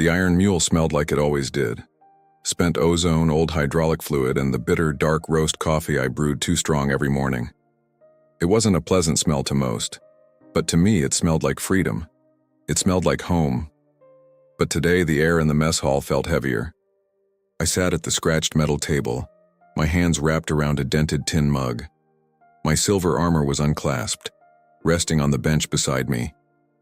The Iron Mule smelled like it always did. Spent ozone, old hydraulic fluid, and the bitter, dark roast coffee I brewed too strong every morning. It wasn't a pleasant smell to most, but to me it smelled like freedom. It smelled like home. But today the air in the mess hall felt heavier. I sat at the scratched metal table, my hands wrapped around a dented tin mug. My silver armor was unclasped, resting on the bench beside me.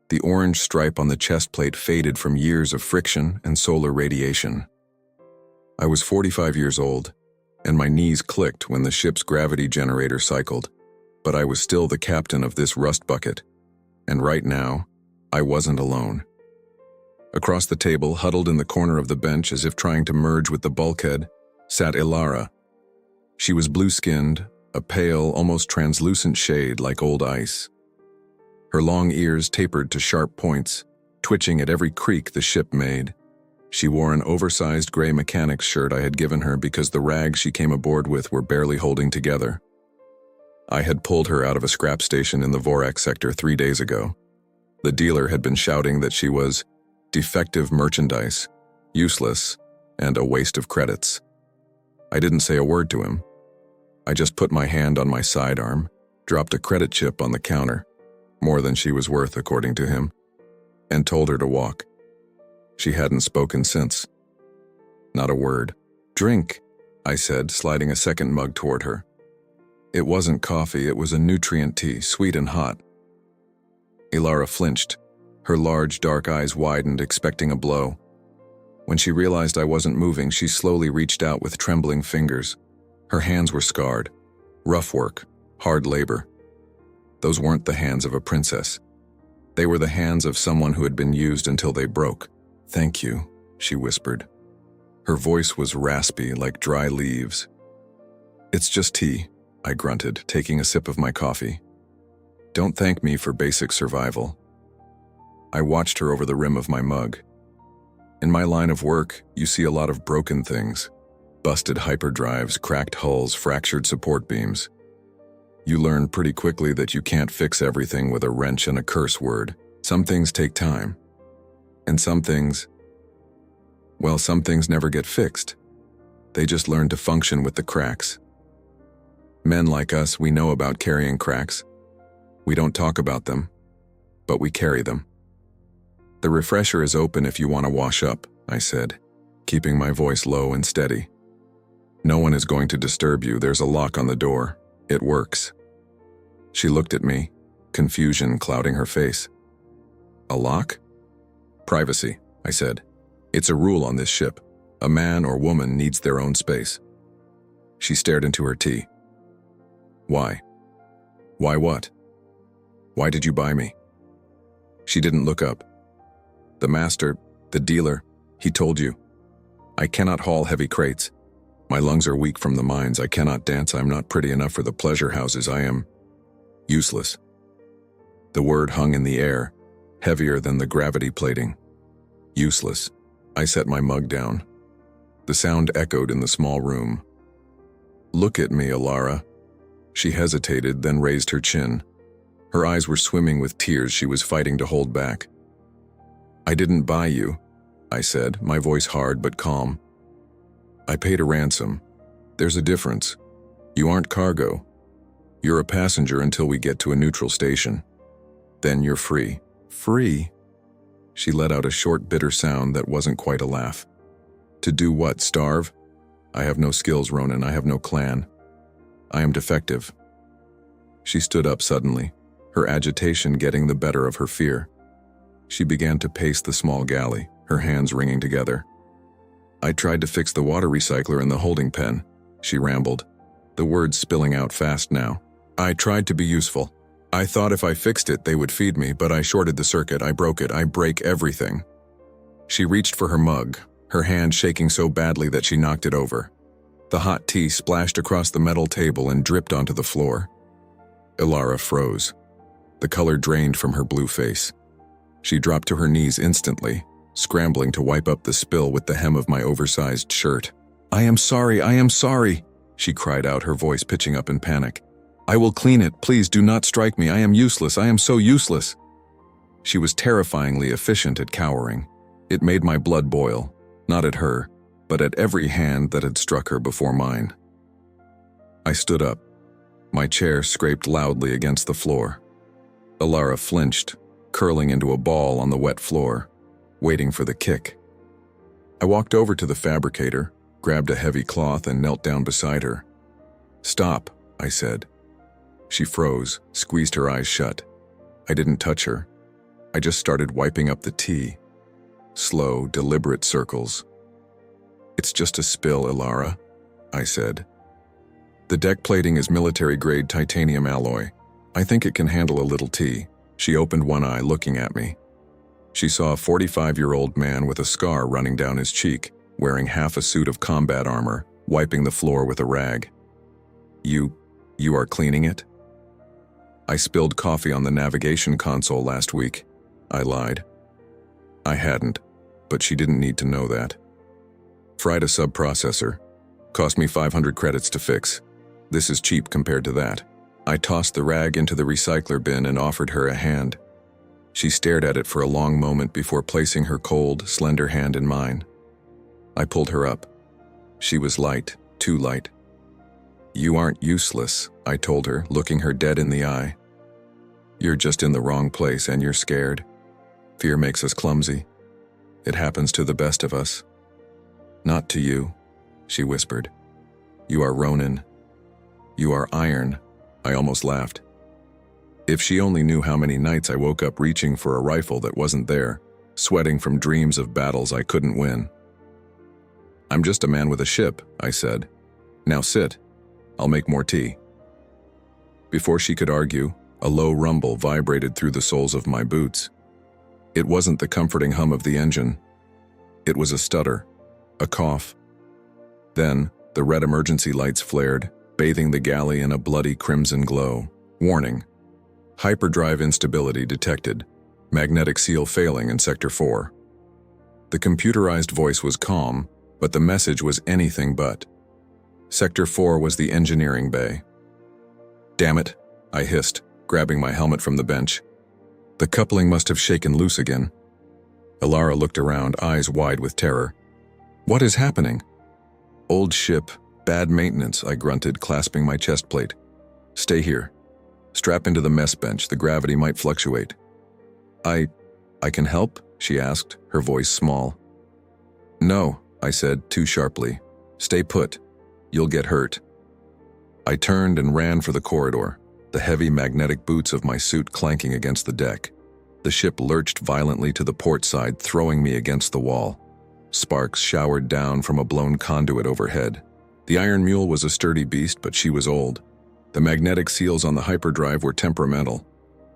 The orange stripe on the chest plate faded from years of friction and solar radiation. I was 45 years old, and my knees clicked when the ship's gravity generator cycled, but I was still the captain of this rust bucket, and right now, I wasn't alone. Across the table, huddled in the corner of the bench as if trying to merge with the bulkhead, sat Elara. She was blue-skinned, a pale, almost translucent shade like old ice. Her long ears tapered to sharp points, twitching at every creak the ship made. She wore an oversized gray mechanic's shirt I had given her because the rags she came aboard with were barely holding together. I had pulled her out of a scrap station in the Vorak sector 3 days ago. The dealer had been shouting that she was defective merchandise, useless, and a waste of credits. I didn't say a word to him. I just put my hand on my sidearm, dropped a credit chip on the counter, more than she was worth according to him, and told her to walk. She hadn't spoken since. Not a word. "Drink," I said, sliding a second mug toward her. It wasn't coffee, it was a nutrient tea, sweet and hot. Elara flinched. Her large, dark eyes widened, expecting a blow. When she realized I wasn't moving, she slowly reached out with trembling fingers. Her hands were scarred. Rough work, hard labor. Those weren't the hands of a princess. They were the hands of someone who had been used until they broke. "Thank you," she whispered. Her voice was raspy, like dry leaves. "It's just tea," I grunted, taking a sip of my coffee. "Don't thank me for basic survival." I watched her over the rim of my mug. In my line of work, you see a lot of broken things. Busted hyperdrives, cracked hulls, fractured support beams. You learn pretty quickly that you can't fix everything with a wrench and a curse word. Some things take time. And some things never get fixed. They just learn to function with the cracks. Men like us, we know about carrying cracks. We don't talk about them, but we carry them. "The refresher is open if you want to wash up," I said, keeping my voice low and steady. "No one is going to disturb you. There's a lock on the door. It works." She looked at me, confusion clouding her face. "A lock?" "Privacy," I said. "It's a rule on this ship. A man or woman needs their own space." She stared into her tea. "Why? Why what? Why did you buy me?" She didn't look up. "The master, the dealer, he told you. I cannot haul heavy crates. My lungs are weak from the mines. I cannot dance. I'm not pretty enough for the pleasure houses. I am useless." The word hung in the air, heavier than the gravity plating. Useless. I set my mug down. The sound echoed in the small room. "Look at me, Elara." She hesitated, then raised her chin. Her eyes were swimming with tears she was fighting to hold back. "I didn't buy you," I said, my voice hard but calm. "I paid a ransom. There's a difference. You aren't cargo. You're a passenger until we get to a neutral station. Then you're free." "Free?" She let out a short, bitter sound that wasn't quite a laugh. "To do what, starve? I have no skills, Ronin. I have no clan. I am defective." She stood up suddenly, her agitation getting the better of her fear. She began to pace the small galley, her hands wringing together. "I tried to fix the water recycler in the holding pen," she rambled, the words spilling out fast now. "I tried to be useful. I thought if I fixed it, they would feed me, but I shorted the circuit, I broke it, I break everything." She reached for her mug, her hand shaking so badly that she knocked it over. The hot tea splashed across the metal table and dripped onto the floor. Elara froze. The color drained from her blue face. She dropped to her knees instantly, scrambling to wipe up the spill with the hem of my oversized shirt. I am sorry," she cried out, her voice pitching up in panic. "I will clean it. Please do not strike me. I am useless. I am so useless." She was terrifyingly efficient at cowering. It made my blood boil, not at her, but at every hand that had struck her before mine. I stood up. My chair scraped loudly against the floor. Elara flinched, curling into a ball on the wet floor, waiting for the kick. I walked over to the fabricator, grabbed a heavy cloth and knelt down beside her. "Stop," I said. She froze, squeezed her eyes shut. I didn't touch her. I just started wiping up the tea. Slow, deliberate circles. "It's just a spill, Elara," I said. "The deck plating is military-grade titanium alloy. I think it can handle a little tea." She opened one eye, looking at me. She saw a 45-year-old man with a scar running down his cheek, wearing half a suit of combat armor, wiping the floor with a rag. You are cleaning it?" "I spilled coffee on the navigation console last week," I lied. I hadn't, but she didn't need to know that. "Fried a sub-processor. Cost me 500 credits to fix. This is cheap compared to that." I tossed the rag into the recycler bin and offered her a hand. She stared at it for a long moment before placing her cold, slender hand in mine. I pulled her up. She was light, too light. "You aren't useless," I told her, looking her dead in the eye. "You're just in the wrong place and you're scared. Fear makes us clumsy. It happens to the best of us." "Not to you," she whispered. "You are Ronin. You are iron." I almost laughed. If she only knew how many nights I woke up reaching for a rifle that wasn't there, sweating from dreams of battles I couldn't win. "I'm just a man with a ship," I said. "Now sit. I'll make more tea." Before she could argue, a low rumble vibrated through the soles of my boots. It wasn't the comforting hum of the engine. It was a stutter, a cough. Then, the red emergency lights flared, bathing the galley in a bloody crimson glow. Warning: hyperdrive instability detected. Magnetic seal failing in Sector 4. The computerized voice was calm, but the message was anything but. Sector 4 was the engineering bay. "Damn it," I hissed, grabbing my helmet from the bench. The coupling must have shaken loose again. Elara looked around, eyes wide with terror. "What is happening?" "Old ship, bad maintenance," I grunted, clasping my chest plate. "Stay here. Strap into the mess bench, the gravity might fluctuate." I can help?" she asked, her voice small. "No," I said, too sharply. "Stay put. You'll get hurt." I turned and ran for the corridor, the heavy magnetic boots of my suit clanking against the deck. The ship lurched violently to the port side, throwing me against the wall. Sparks showered down from a blown conduit overhead. The Iron Mule was a sturdy beast, but she was old. The magnetic seals on the hyperdrive were temperamental.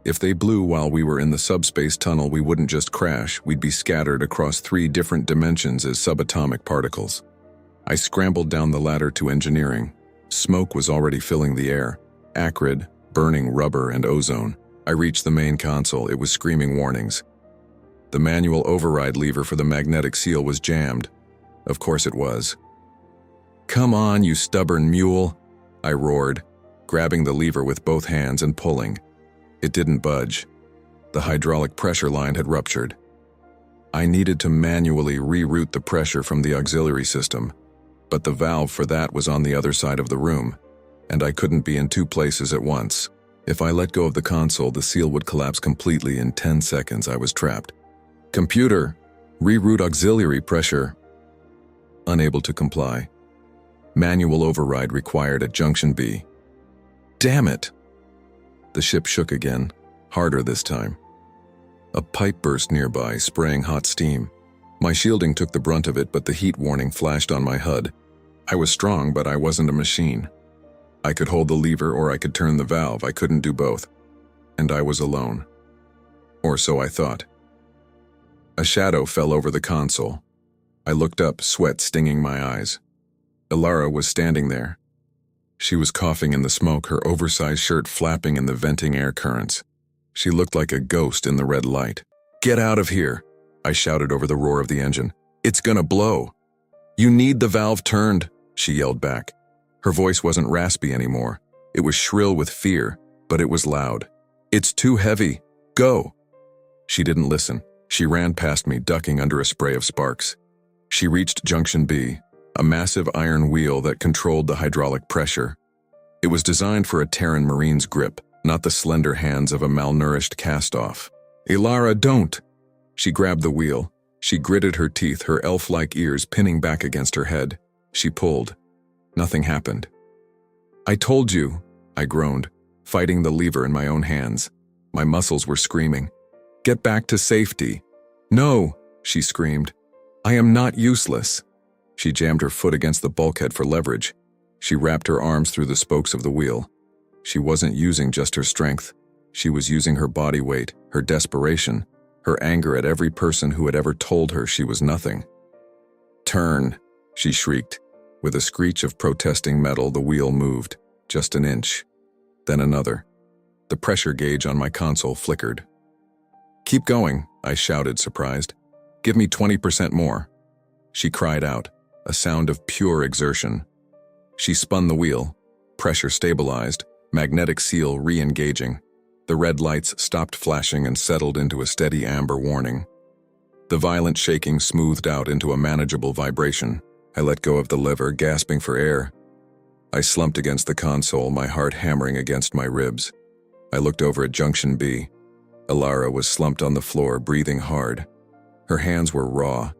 If they blew while we were in the subspace tunnel, we wouldn't just crash, we'd be scattered across 3 different dimensions as subatomic particles. I scrambled down the ladder to engineering. Smoke was already filling the air, acrid, burning rubber and ozone. I reached the main console. It was screaming warnings. The manual override lever for the magnetic seal was jammed. Of course it was. "Come on, you stubborn mule," I roared, grabbing the lever with both hands and pulling. It didn't budge. The hydraulic pressure line had ruptured. I needed to manually reroute the pressure from the auxiliary system, but the valve for that was on the other side of the room, and I couldn't be in 2 places at once. If I let go of the console, the seal would collapse completely in 10 seconds. I was trapped. "Computer, reroute auxiliary pressure." Unable to comply. Manual override required at Junction B. Damn it! The ship shook again, harder this time. A pipe burst nearby, spraying hot steam. My shielding took the brunt of it, but the heat warning flashed on my HUD. I was strong, but I wasn't a machine. I could hold the lever or I could turn the valve. I couldn't do both. And I was alone. Or so I thought. A shadow fell over the console. I looked up, sweat stinging my eyes. Elara was standing there. She was coughing in the smoke, her oversized shirt flapping in the venting air currents. She looked like a ghost in the red light. "Get out of here!" I shouted over the roar of the engine. "It's gonna blow!" "You need the valve turned," she yelled back. Her voice wasn't raspy anymore. It was shrill with fear, but it was loud. "It's too heavy. Go!" She didn't listen. She ran past me, ducking under a spray of sparks. She reached Junction B, a massive iron wheel that controlled the hydraulic pressure. It was designed for a Terran Marine's grip, not the slender hands of a malnourished cast-off. "Elara, don't!" She grabbed the wheel. She gritted her teeth, her elf-like ears pinning back against her head. She pulled. Nothing happened. "I told you," I groaned, fighting the lever in my own hands. My muscles were screaming. "Get back to safety." "No," she screamed. "I am not useless." She jammed her foot against the bulkhead for leverage. She wrapped her arms through the spokes of the wheel. She wasn't using just her strength. She was using her body weight, her desperation, her anger at every person who had ever told her she was nothing. "Turn," she shrieked. With a screech of protesting metal, the wheel moved, just an inch, then another. The pressure gauge on my console flickered. "Keep going," I shouted, surprised. "Give me 20% more." She cried out, a sound of pure exertion. She spun the wheel. Pressure stabilized, magnetic seal re-engaging. The red lights stopped flashing and settled into a steady amber warning. The violent shaking smoothed out into a manageable vibration. I let go of the lever, gasping for air. I slumped against the console, my heart hammering against my ribs. I looked over at Junction B. Elara was slumped on the floor, breathing hard. Her hands were raw.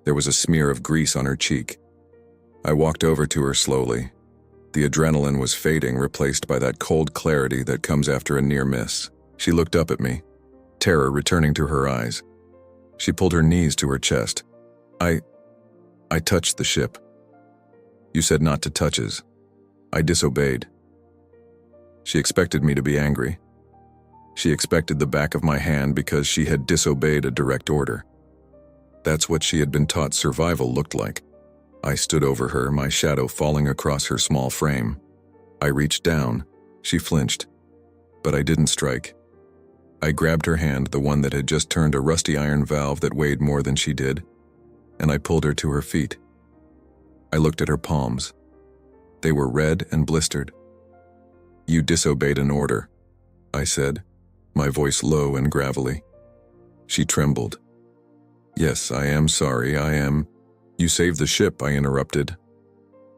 There was a smear of grease on her cheek. I walked over to her slowly. The adrenaline was fading, replaced by that cold clarity that comes after a near miss. She looked up at me, terror returning to her eyes. She pulled her knees to her chest. I touched the ship. You said not to touch us. I disobeyed. She expected me to be angry. She expected the back of my hand because she had disobeyed a direct order. That's what she had been taught survival looked like. I stood over her, my shadow falling across her small frame. I reached down. She flinched. But I didn't strike. I grabbed her hand, the one that had just turned a rusty iron valve that weighed more than she did, and I pulled her to her feet. I looked at her palms. They were red and blistered. "You disobeyed an order," I said, my voice low and gravelly. She trembled. "Yes, I am sorry, I am." "You saved the ship," I interrupted.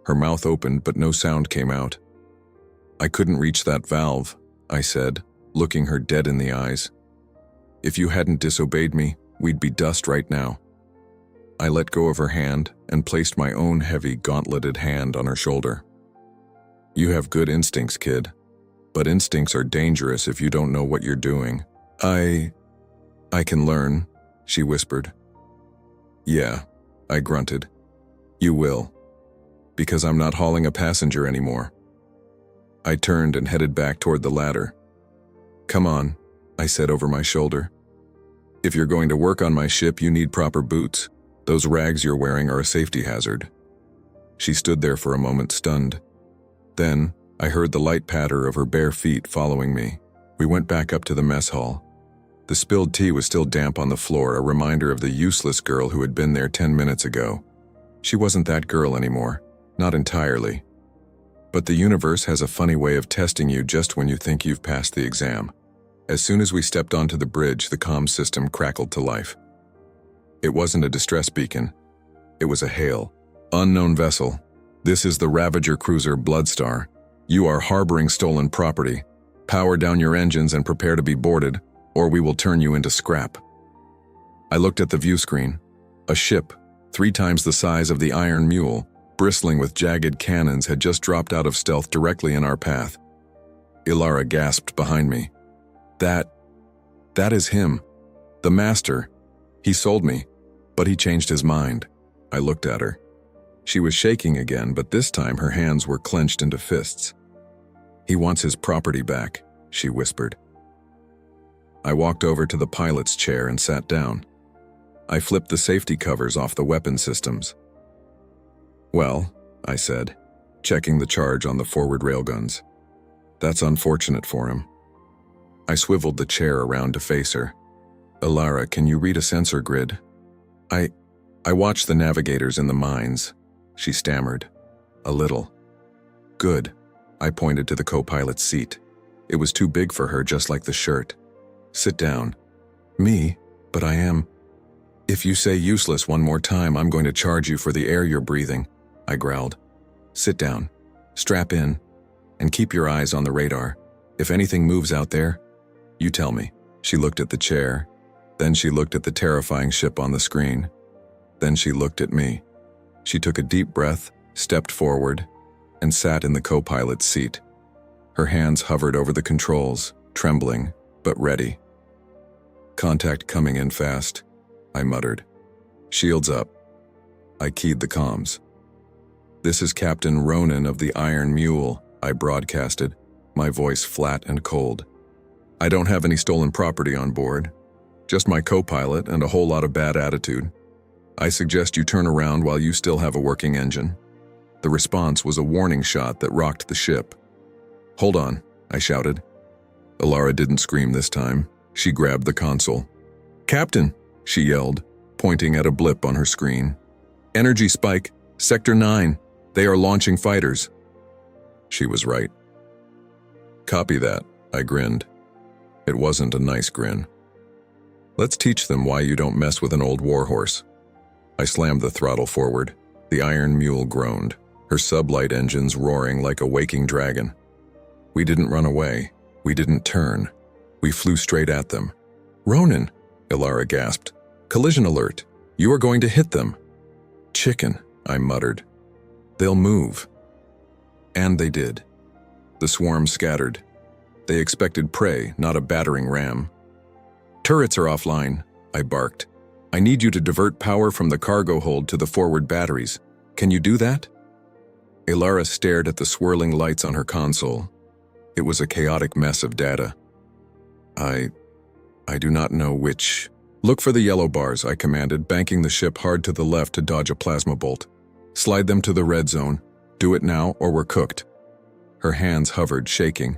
Her mouth opened, but no sound came out. "I couldn't reach that valve," I said, looking her dead in the eyes. "If you hadn't disobeyed me, we'd be dust right now." I let go of her hand and placed my own heavy, gauntleted hand on her shoulder. "You have good instincts, kid. But instincts are dangerous if you don't know what you're doing." I can learn," she whispered. "Yeah," I grunted. "You will. Because I'm not hauling a passenger anymore." I turned and headed back toward the ladder. "Come on," I said over my shoulder. "If you're going to work on my ship, you need proper boots. Those rags you're wearing are a safety hazard." She stood there for a moment, stunned. Then, I heard the light patter of her bare feet following me. We went back up to the mess hall. The spilled tea was still damp on the floor, a reminder of the useless girl who had been there 10 minutes ago. She wasn't that girl anymore, not entirely. But the universe has a funny way of testing you just when you think you've passed the exam. As soon as we stepped onto the bridge, the comm system crackled to life. It wasn't a distress beacon. It was a hail. "Unknown vessel. This is the Ravager cruiser Bloodstar. You are harboring stolen property. Power down your engines and prepare to be boarded, or we will turn you into scrap." I looked at the view screen. A ship, 3 times the size of the Iron Mule, bristling with jagged cannons, had just dropped out of stealth directly in our path. Elara gasped behind me. That is him. The master. He sold me, but he changed his mind." I looked at her. She was shaking again, but this time her hands were clenched into fists. "He wants his property back," she whispered. I walked over to the pilot's chair and sat down. I flipped the safety covers off the weapon systems. "Well," I said, checking the charge on the forward railguns. "That's unfortunate for him." I swiveled the chair around to face her. "Elara, can you read a sensor grid?" I watched the navigators in the mines," she stammered. "A little." "Good." I pointed to the co-pilot's seat. It was too big for her, just like the shirt. "Sit down." "Me? But I am." If you say useless one more time, I'm going to charge you for the air you're breathing, I growled. Sit down, strap in, and keep your eyes on the radar. If anything moves out there, you tell me. She looked at the chair, then she looked at the terrifying ship on the screen. Then she looked at me. She took a deep breath, stepped forward, and sat in the co-pilot's seat. Her hands hovered over the controls, trembling, but ready. Contact coming in fast, I muttered. Shields up. I keyed the comms. This is Captain Ronin of the Iron Mule, I broadcasted, my voice flat and cold. I don't have any stolen property on board, just my co-pilot and a whole lot of bad attitude. I suggest you turn around while you still have a working engine. The response was a warning shot that rocked the ship. Hold on, I shouted. Elara didn't scream this time. She grabbed the console. Captain, she yelled, pointing at a blip on her screen. Energy spike, Sector 9. They are launching fighters. She was right. Copy that, I grinned. It wasn't a nice grin. Let's teach them why you don't mess with an old warhorse. I slammed the throttle forward. The Iron Mule groaned, her sublight engines roaring like a waking dragon. We didn't run away. We didn't turn. We flew straight at them. Ronin, Elara gasped. Collision alert. You are going to hit them. Chicken, I muttered. They'll move. And they did. The swarm scattered. They expected prey, not a battering ram. Turrets are offline, I barked. I need you to divert power from the cargo hold to the forward batteries. Can you do that? Elara stared at the swirling lights on her console. It was a chaotic mess of data. I do not know which. Look for the yellow bars, I commanded, banking the ship hard to the left to dodge a plasma bolt. Slide them to the red zone. Do it now or we're cooked. Her hands hovered, shaking.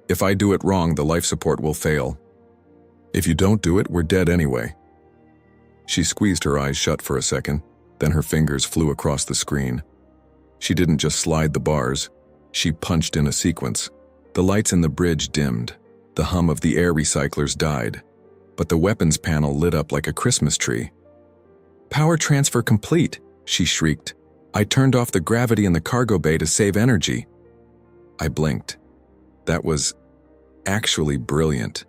If I do it wrong, the life support will fail. If you don't do it, we're dead anyway. She squeezed her eyes shut for a second, then her fingers flew across the screen. She didn't just slide the bars, she punched in a sequence. The lights in the bridge dimmed. The hum of the air recyclers died. But the weapons panel lit up like a Christmas tree. Power transfer complete, she shrieked. I turned off the gravity in the cargo bay to save energy. I blinked. That was actually brilliant.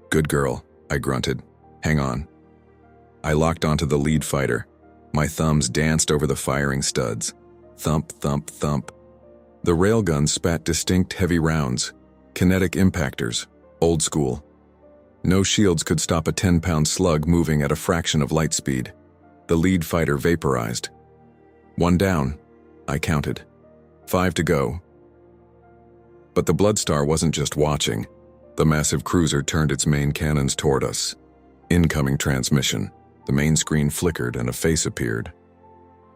Good girl, I grunted. Hang on. I locked onto the lead fighter. My thumbs danced over the firing studs. Thump, thump, thump. The railgun spat distinct heavy rounds. Kinetic impactors. Old school. No shields could stop a 10-pound slug moving at a fraction of light speed. The lead fighter vaporized. 1 down, I counted. 5 to go. But the Bloodstar wasn't just watching. The massive cruiser turned its main cannons toward us. Incoming transmission. The main screen flickered and a face appeared.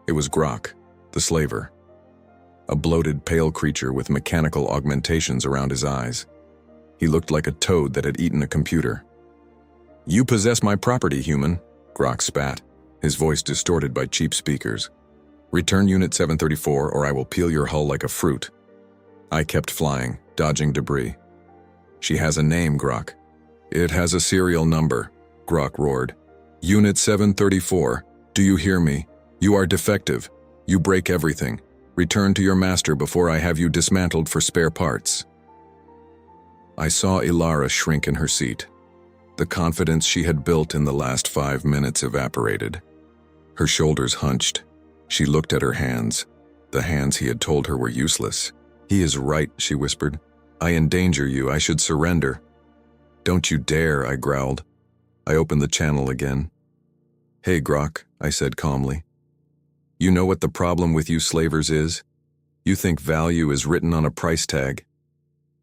It was Grok, the slaver. A bloated, pale creature with mechanical augmentations around his eyes. He looked like a toad that had eaten a computer. You possess my property, human, Grok spat, his voice distorted by cheap speakers. Return Unit 734 or I will peel your hull like a fruit. I kept flying, dodging debris. She has a name, Grok. It has a serial number, Grok roared. Unit 734, do you hear me? You are defective. You break everything. Return to your master before I have you dismantled for spare parts. I saw Elara shrink in her seat. The confidence she had built in the last 5 minutes evaporated. Her shoulders hunched. She looked at her hands, the hands he had told her were useless. He is right, she whispered. I endanger you, I should surrender. Don't you dare, I growled. I opened the channel again. Hey, Grok, I said calmly. You know what the problem with you slavers is? You think value is written on a price tag.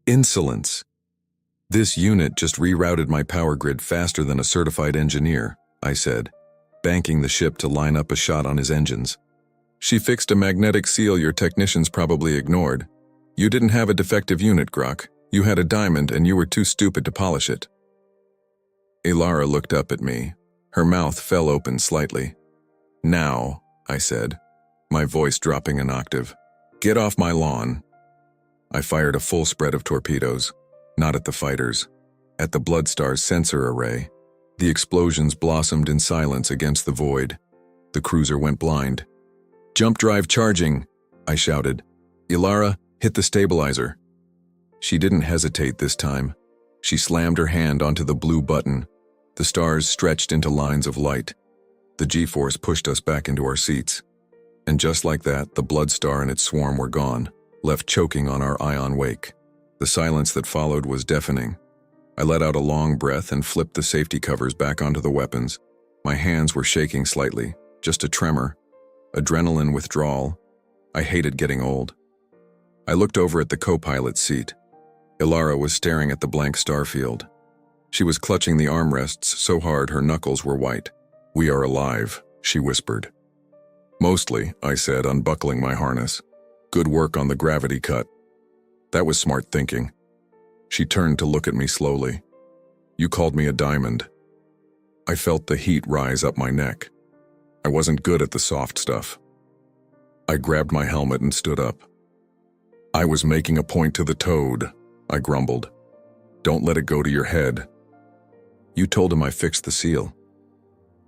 Insolence. This unit just rerouted my power grid faster than a certified engineer, I said, banking the ship to line up a shot on his engines. She fixed a magnetic seal your technicians probably ignored. You didn't have a defective unit, Grok. You had a diamond and you were too stupid to polish it. Elara looked up at me. Her mouth fell open slightly. Now, I said, my voice dropping an octave. Get off my lawn. I fired a full spread of torpedoes. Not at the fighters, at the Bloodstar's sensor array. The explosions blossomed in silence against the void. The cruiser went blind. "Jump drive charging," I shouted. "Elara, hit the stabilizer." She didn't hesitate this time. She slammed her hand onto the blue button. The stars stretched into lines of light. The G-force pushed us back into our seats. And just like that, the blood star and its swarm were gone, left choking on our ion wake. The silence that followed was deafening. I let out a long breath and flipped the safety covers back onto the weapons. My hands were shaking slightly, just a tremor. Adrenaline withdrawal. I hated getting old. I looked over at the co-pilot's seat. Elara was staring at the blank starfield. She was clutching the armrests so hard her knuckles were white. "We are alive," she whispered. "Mostly," I said, unbuckling my harness. "Good work on the gravity cut." That was smart thinking. She turned to look at me slowly. "You called me a diamond." I felt the heat rise up my neck. I wasn't good at the soft stuff. I grabbed my helmet and stood up. "I was making a point to the toad," I grumbled. "Don't let it go to your head." "You told him I fixed the seal."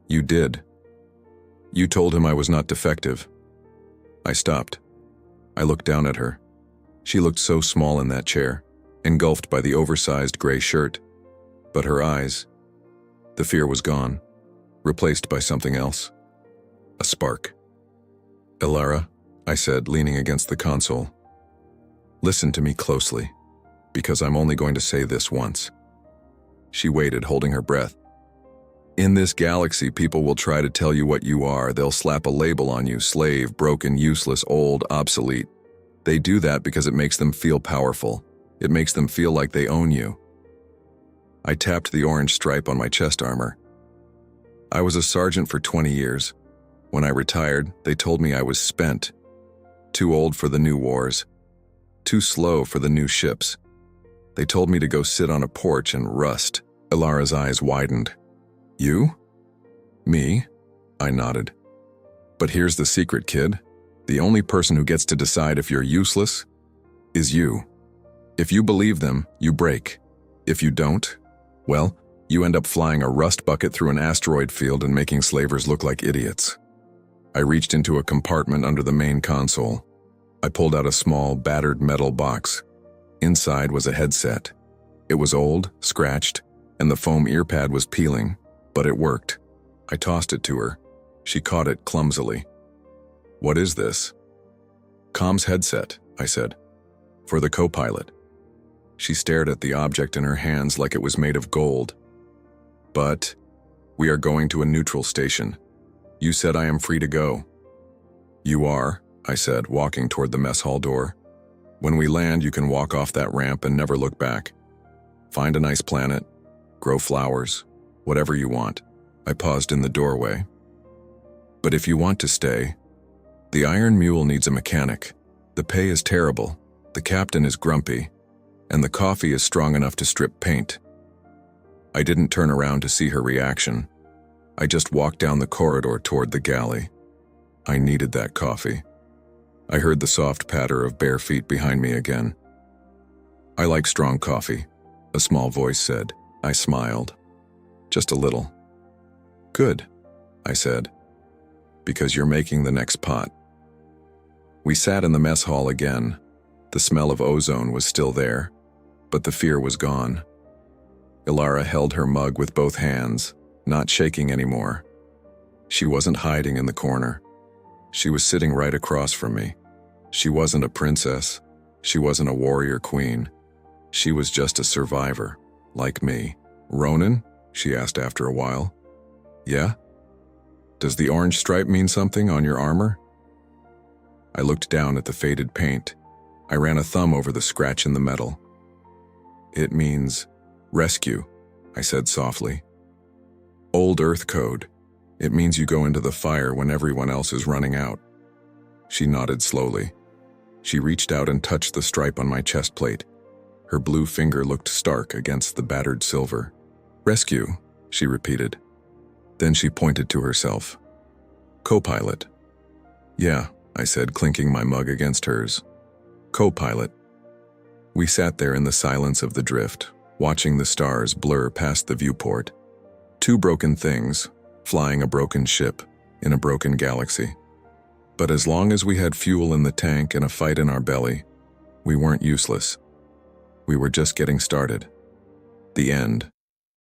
"You did. You told him I was not defective." I stopped. I looked down at her. She looked so small in that chair, engulfed by the oversized gray shirt. But her eyes, the fear was gone, replaced by something else. A spark. "Elara," I said, leaning against the console. "Listen to me closely, because I'm only going to say this once." She waited, holding her breath. "In this galaxy, people will try to tell you what you are. They'll slap a label on you: slave, broken, useless, old, obsolete. They do that because it makes them feel powerful. It makes them feel like they own you." I tapped the orange stripe on my chest armor. "I was a sergeant for 20 years. When I retired, they told me I was spent. Too old for the new wars. Too slow for the new ships. They told me to go sit on a porch and rust." Elara's eyes widened. "You?" "Me?" I nodded. "But here's the secret, kid. The only person who gets to decide if you're useless is you. If you believe them, you break. If you don't, well, you end up flying a rust bucket through an asteroid field and making slavers look like idiots." I reached into a compartment under the main console. I pulled out a small, battered metal box. Inside was a headset. It was old, scratched, and the foam earpad was peeling, but it worked. I tossed it to her. She caught it clumsily. "What is this?" "Comms headset," I said. "For the co-pilot." She stared at the object in her hands like it was made of gold. "But we are going to a neutral station. You said I am free to go." "You are," I said, walking toward the mess hall door. "When we land, you can walk off that ramp and never look back. Find a nice planet, grow flowers, whatever you want." I paused in the doorway. "But if you want to stay, the Iron Mule needs a mechanic. The pay is terrible, the captain is grumpy, and the coffee is strong enough to strip paint." I didn't turn around to see her reaction. I just walked down the corridor toward the galley. I needed that coffee. I heard the soft patter of bare feet behind me again. "I like strong coffee," a small voice said. I smiled. "Just a little." "Good," I said, "because you're making the next pot." We sat in the mess hall again. The smell of ozone was still there, but the fear was gone. Elara held her mug with both hands, not shaking anymore. She wasn't hiding in the corner. She was sitting right across from me. She wasn't a princess. She wasn't a warrior queen. She was just a survivor, like me. "Ronin?" she asked after a while. "Yeah? Does the orange stripe mean something on your armor?" I looked down at the faded paint. I ran a thumb over the scratch in the metal. "It means rescue," I said softly. "Old Earth code. It means you go into the fire when everyone else is running out." She nodded slowly. She reached out and touched the stripe on my chest plate. Her blue finger looked stark against the battered silver. "Rescue," she repeated. Then she pointed to herself. "Co-pilot." "Yeah," I said, clinking my mug against hers. "Co-pilot." We sat there in the silence of the drift, watching the stars blur past the viewport. Two broken things, flying a broken ship in a broken galaxy. But as long as we had fuel in the tank and a fight in our belly, we weren't useless. We were just getting started. The end.